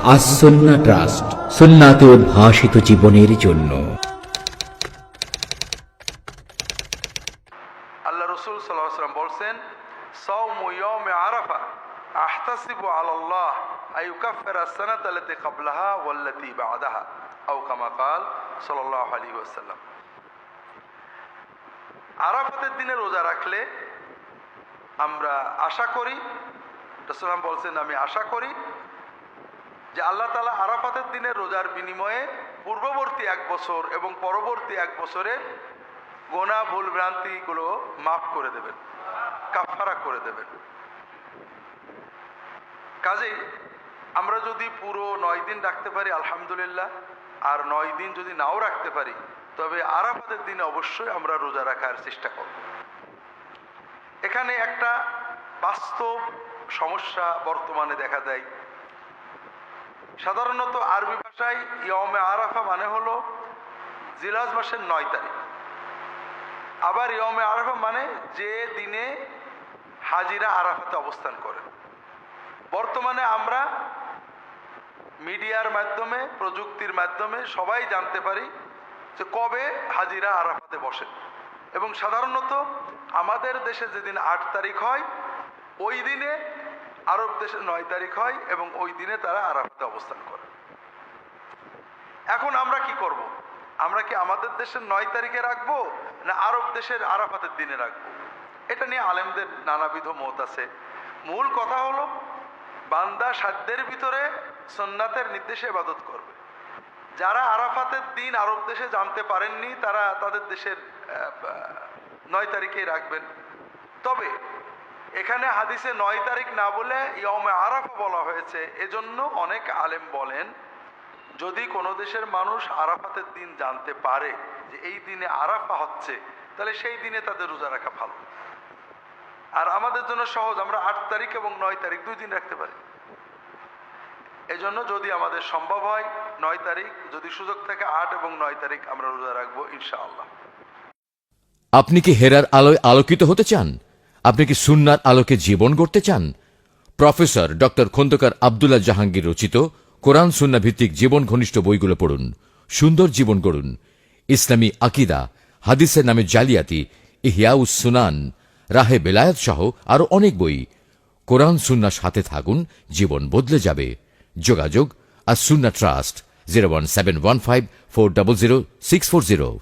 As Sunnah trust, সুন্নাতে উদ্ভাসিত জীবনের জন্য। আল্লাহ রাসূল সাল্লাল্লাহু আলাইহি ওয়াসাল্লাম বলেন, সাওমু ইয়াউমি আরাফা আহতাসিবু আলাল্লাহ আইয়ুকাফিরা আস-সানাতা আল্লাতী ক্বাবলাহা ওয়াল্লাতী বা'দাহা আও কামা ক্বাল সাল্লাল্লাহু আলাইহি ওয়াসাল্লাম। আরাফাতের দিনে রোজা রাখলে আমরা আশা করি, রাসূল বলছেন আমি আশা করি যে আল্লাহ তাআলা আরাফাতের দিনে রোজার বিনিময়ে পূর্ববর্তী 1 বছর এবং পরবর্তী 1 বছরের গুনাহ ভুল ভ্রান্তিগুলো মাফ করে দেবেন, কাফারা করে দেবেন। কাজেই আমরা যদি পুরো 9 দিন রাখতে পারি আলহামদুলিল্লাহ, আর 9 দিন যদি নাও রাখতে পারি তবে আরাফাতের দিনে অবশ্যই আমরা রোজা রাখার চেষ্টা করব। এখানে একটা বাস্তব সমস্যা বর্তমানে দেখা দেয়। সাধারণত আরবি ভাষায় ইয়মে আরাফা মানে হলো জিলহজ মাসের 9 তারিখ, আবার ইয়মে আরাফা মানে যে দিনে হাজিরা আরাফাতে অবস্থান করে। বর্তমানে আমরা মিডিয়ার মাধ্যমে, প্রযুক্তির মাধ্যমে সবাই জানতে পারি যে কবে হাজিরা আরাফাতে বসে, এবং সাধারণত আমাদের দেশে যেদিন 8 তারিখ হয় ওই দিনে আরব দেশে 9 তারিখ হয় এবং ওই দিনে তারা আরাফাতে অবস্থান করে। এখন আমরা কি করব? আমরা কি আমাদের দেশের 9 তারিখে রাখবো না আরব দেশের আরাফাতের দিনে রাখবো? এটা নিয়ে আলেমদের নানাবিধ মত আছে। মূল কথা হলো বান্দা সাধ্যের ভিতরে সুন্নাতের নির্দেশে ইবাদত করবে। যারা আরাফাতের দিন আরব দেশে জানতে পারেননি তারা তাদের দেশের 9 তারিখেই রাখবেন। তবে এখানে হাদিসে 9 তারিখ না বলে ইয়মে আরাফা বলা হয়েছে, এজন্য অনেক আলেম বলেন যদি কোনো দেশের মানুষ আরাফাতের দিন জানতে পারে যে এই দিনে আরাফা হচ্ছে, তাহলে সেই দিনে তাদের রোজা রাখা ভালো। আর আমাদের জন্য সহজ, আমরা 8 তারিখ এবং 9 তারিখ 2 দিন রাখতে পারি। এজন্য যদি আমাদের সম্ভব হয় 9 তারিখ, যদি সুযোগ থাকে 8 এবং 9 তারিখ আমরা রোজা রাখবো ইনশাআল্লাহ। আপনি কি হেরার আলোয় আলোকিত হতে চান? আপনি কি সুন্নাহর আলোকে জীবন গড়তে চান? প্রফেসর ডক্টর খন্দকার আব্দুল্লাহ জাহাঙ্গীর রচিত কোরআন সুন্নাহ ভিত্তিক জীবন ঘনিষ্ঠ বইগুলো পড়ুন, সুন্দর জীবন গড়ুন। ইসলামী আকিদা, হাদিসের নামে জালিয়াতি, ইহয়াউস সুনান, রাহে বেলায়েত সহ আরো অনেক বই। কোরআন সুন্নাহর সাথে থাকুন, জীবন বদলে যাবে। যোগাযোগ আস-সুন্নাহ ট্রাস্ট 01715400640।